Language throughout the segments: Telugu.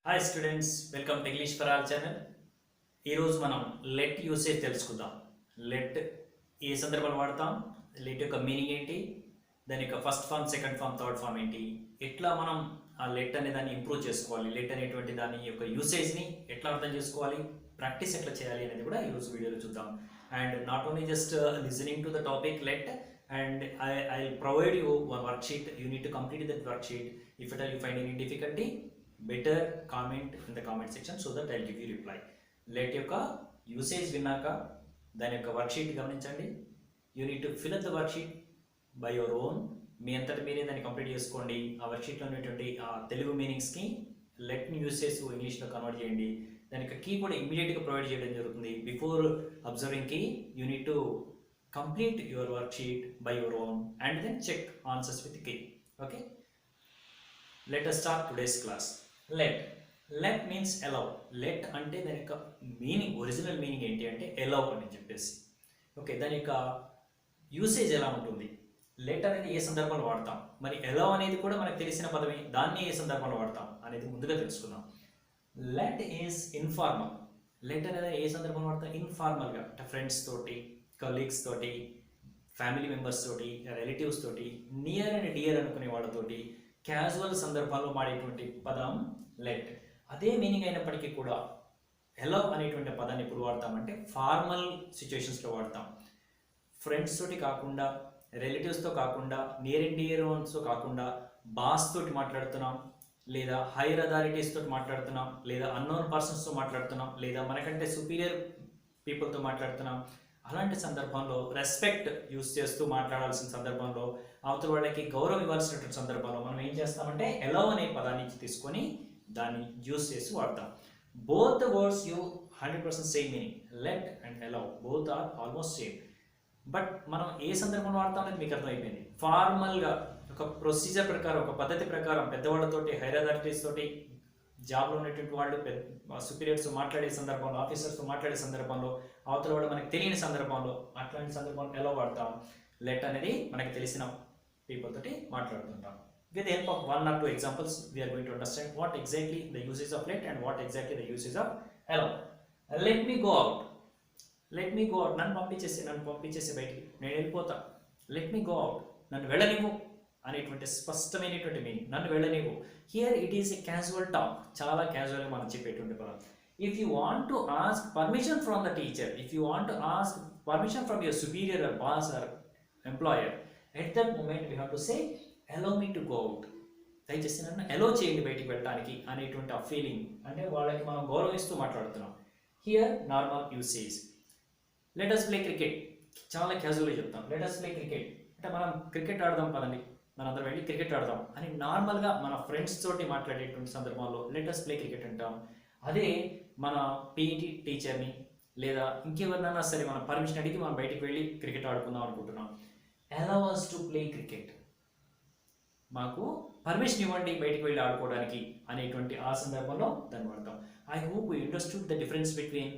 Hi students, welcome to English for all channel. ఈరోజు మనం లెట్ యూసేజ్ తెలుసుకుందాం. లెట్ ఏ సందర్భాలు వాడతాం, లెట్ యొక్క మీనింగ్ ఏంటి, దాని యొక్క first form, second form, third form ఏంటి, ఎట్లా మనం ఆ లెట్ అనే దాన్ని ఇంప్రూవ్ చేసుకోవాలి, లెట్ అనేటువంటి దాని యొక్క యూసేజ్ని ఎట్లా అర్థం చేసుకోవాలి, ప్రాక్టీస్ ఎట్లా చేయాలి అనేది కూడా ఈరోజు వీడియోలో చూద్దాం. And not only just listening to the topic let, and I'll provide you one worksheet. You need to complete that worksheet. If at all you find any difficulty, better comment in the comment section so that I'll give you reply. Let యొక్క యూసేజ్ విన్నాక దాని యొక్క వర్క్షీట్ గమనించండి. You need to fill up the worksheet by your own. మీ అంతటి మీరే దాన్ని కంప్లీట్ చేసుకోండి. ఆ వర్క్షీట్లో ఉన్నటువంటి ఆ తెలుగు మీనింగ్స్కి లెట్ని యూస్ చేసి ఇంగ్లీష్లో కన్వర్ట్ చేయండి. దాని యొక్క కీ కూడా ఇమీడియట్గా ప్రొవైడ్ చేయడం జరుగుతుంది. Before observing key you need to complete your worksheet by your own and then check answers with key. Okay, let us start today's class. Let means allow. Let అంటే దాని యొక్క మీనింగ్, ఒరిజినల్ మీనింగ్ ఏంటి అంటే allow అని చెప్పేసి. ఓకే, దాని యొక్క యూసేజ్ ఎలా ఉంటుంది, లెట్ అనేది ఏ సందర్భంలో వాడతాం, మరి allow అనేది కూడా మనకు తెలిసిన పదమే, దాన్ని ఏ సందర్భంలో వాడతాం అనేది ముందుగా తెలుసుకుందాం. Let is informal. లెట్ అనేది ఏ సందర్భంలో వాడతాం, ఇన్ఫార్మల్గా, అంటే ఫ్రెండ్స్ తోటి, కలీగ్స్ తోటి, ఫ్యామిలీ మెంబర్స్ తోటి, రిలేటివ్స్ తోటి, నియర్ అండ్ డియర్ అనుకునే వాళ్ళతోటి క్యాజువల్ సందర్భాల్లో వాడేటువంటి పదం లెట్. అదే మీనింగ్ అయినప్పటికీ కూడా ఎలౌ అనేటువంటి పదాన్ని ఎప్పుడు వాడతామంటే ఫార్మల్ సిచ్యువేషన్స్లో వాడతాం. ఫ్రెండ్స్ తోటి కాకుండా, రిలేటివ్స్తో కాకుండా, నియర్ అండ్ డియర్ వన్స్తో కాకుండా, బాస్ తోటి మాట్లాడుతున్నాం, లేదా హైయర్ అథారిటీస్ తోటి మాట్లాడుతున్నాం, లేదా అన్నోన్ పర్సన్స్తో మాట్లాడుతున్నాం, లేదా మనకంటే సుపీరియర్ పీపుల్తో మాట్లాడుతున్నాం. అలాంటి సందర్భంలో రెస్పెక్ట్ యూస్ చేస్తూ మాట్లాడాల్సిన సందర్భంలో, అవతల వాళ్ళకి గౌరవం ఇవ్వాల్సినటువంటి సందర్భంలో మనం ఏం చేస్తామంటే ఎలౌ అనే పదాన్ని తీసుకొని దాన్ని యూస్ చేసి వాడతాం. Both the words you 100% same meaning. Let and allow both are almost same. But మనం ఏ సందర్భంలో వాడతాం అనేది మీకు అర్థమైపోయింది. ఫార్మల్గా ఒక ప్రొసీజర్ ప్రకారం, ఒక పద్ధతి ప్రకారం పెద్దవాళ్ళతోటి, హైయర్ అథారిటీస్ తోటి, జాబ్లో ఉన్నటువంటి వాళ్ళు సుపీరియర్స్ మాట్లాడే సందర్భంలో, ఆఫీసర్స్తో మాట్లాడే సందర్భంలో, అవతల వాళ్ళు మనకు తెలియని సందర్భంలో, అట్లాంటి సందర్భంలో ఎలా వాడతాం, లెట్ అనేది మనకి తెలిసిన పీపుల్ తోటి మాట్లాడుతుంటాం. With help of 1 or 2 examples we are going to understand what exactly the usage of let and what exactly the usage of allow. Let me go out. Let me go out, నన్ను పంపించేసి బయటికి, నేను వెళ్ళిపోతా. లెట్ మీ గో అవుట్, నన్ను వెళ్ళనివ్వు అనేటువంటి స్పష్టమైనటువంటి మీనింగ్, నన్ను వెళ్ళనివ్వు. Here it is a casual talk, చాలా క్యాజువల్గా మనం చెప్పేటువంటి పదం. If you want to ask permission from the teacher, if you want to ask permission from your superior or boss or employer, at that moment we have to say allow me to go out. దయచేసి నన్ను అలౌ చేయండి బయటికి వెళ్ళడానికి అనేటువంటి ఆ ఫీలింగ్, అంటే వాళ్ళకి మనం గౌరవిస్తూ మాట్లాడుతున్నాం. Here normal usage. Let us play cricket, చాలా క్యాజువల్గా చెప్తాం. లెట్ అస్ ప్లే క్రికెట్ అంటే మనం క్రికెట్ ఆడదాం పదండి, మనందరం వెళ్ళి క్రికెట్ ఆడదాం అని నార్మల్గా మన ఫ్రెండ్స్ తోటి మాట్లాడేటువంటి సందర్భంలో లెట్ అస్ ప్లే క్రికెట్ అంటాం. అదే మన పీఈటీ టీచర్ని లేదా ఇంకెవరినైనా సరే మనం పర్మిషన్ అడిగి మనం బయటికి వెళ్ళి క్రికెట్ ఆడుకుందాం అనుకుంటున్నాం, allow us to play cricket, మాకు పర్మిషన్ ఇవ్వండి బయటికి వెళ్ళి ఆడుకోవడానికి అనేటువంటి ఆ సందర్భంలో దాన్ని వాడతాం. I hope you understood the difference between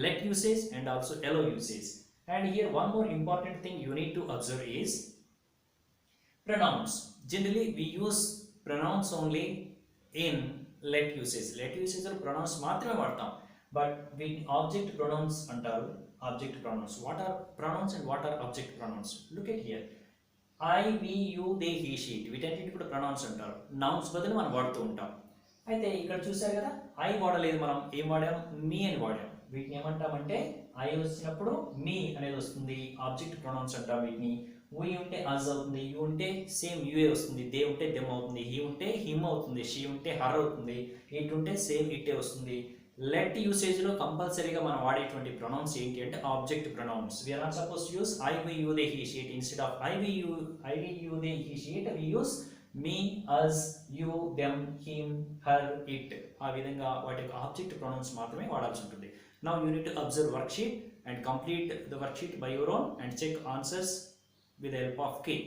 let usage and also allow usage. And here one more important thing you need to observe is pronouns. Generally we use pronouns only in let usage. Let usage లో pronouns మాత్రమే వాడతాం. బట్ వీటిని ఆబ్జెక్ట్ ప్రొనౌన్స్ అంటారు. Object pronouns, what are pronouns and what are object pronouns? Look at here. I, we, you, they, he, she, వీటన్నిటి కూడా ప్రొనౌన్స్ అంటారు. నౌన్స్ బదులు మనం వాడుతూ ఉంటాం. అయితే ఇక్కడ చూసారు కదా, ఐ వాడలేదు, మనం ఏం వాడాం, మీ అని వాడాం. వీటిని ఏమంటామంటే ఐ వచ్చినప్పుడు మీ అనేది వస్తుంది, ఆబ్జెక్ట్ ప్రొనౌన్స్ అంటాం వీటిని. వీ ఉంటే అజ్ అవుతుంది, యూ ఉంటే సేమ్ యూఏ వస్తుంది, దే ఉంటే దెమ్ అవుతుంది, హీ ఉంటే హిమ్ అవుతుంది, షీ ఉంటే హర్ అవుతుంది, ఇట్ ఉంటే సేమ్ ఇట్టే వస్తుంది. లెట్ యూసేజ్లో కంపల్సరీగా మనం వాడేటువంటి ప్రొనౌన్స్ ఏంటి అంటే object pronouns. We are not suppose to use I, we, you, they, he, she it. Instead of I, we, you, they, he, she it we use me, us, you, them, him, her, it. ఆ విధంగా వాటి యొక్క ఆబ్జెక్ట్ ప్రొనౌన్స్ మాత్రమే వాడాల్సి ఉంటుంది. Now you need to observe worksheet and complete the worksheet by your own and check answers with the help of key.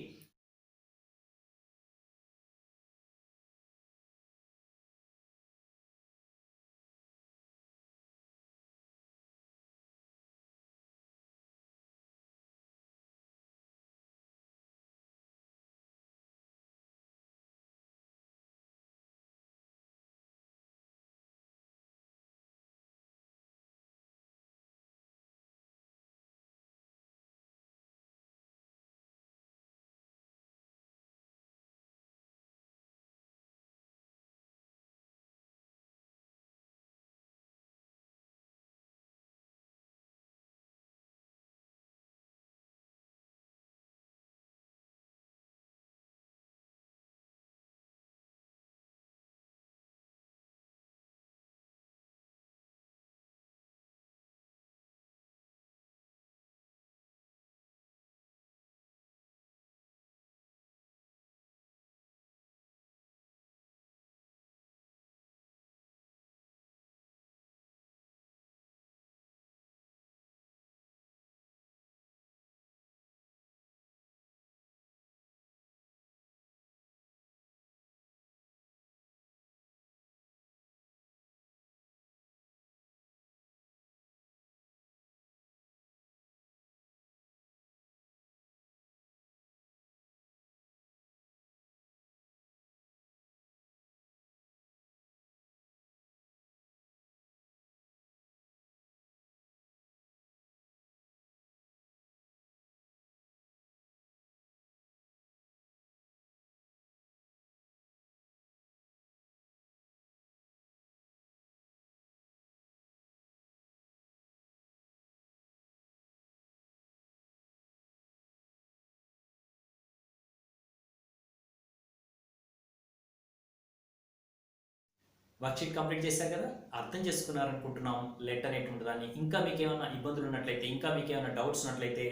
Worksheet complete చేశారు కదా, అర్థం చేసుకున్నారనుకుంటున్నాం లెట్ అనేటువంటి దాన్ని. ఇంకా మీకు ఏమైనా ఇబ్బందులు ఉన్నట్లయితే, ఇంకా మీకు ఏమైనా డౌట్స్ ఉన్నట్లయితే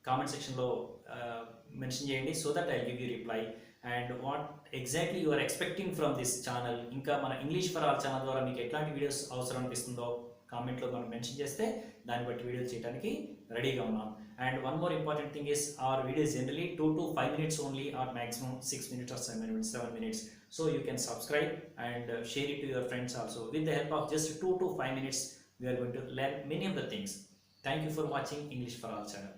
కామెంట్ సెక్షన్లో మెన్షన్ చేయండి, so that I give you reply. And what exactly you are expecting from this channel, ఇంకా మన ఇంగ్లీష్ ఫర్ ఆల్ ఛానల్ ద్వారా మీకు ఎట్లాంటి వీడియోస్ అవసరం అనిపిస్తుందో కామెంట్లో మనం మెన్షన్ చేస్తే దాన్ని బట్టి వీడియోస్ చేయడానికి రెడీగా ఉన్నాం. And one more important thing is our videos generally 2 to 5 minutes only, or maximum 6 minutes or 7 minutes. So you can subscribe and share it to your friends also. With the help of just 2 to 5 minutes, we are going to learn many of the things. Thank you for watching English for All channel.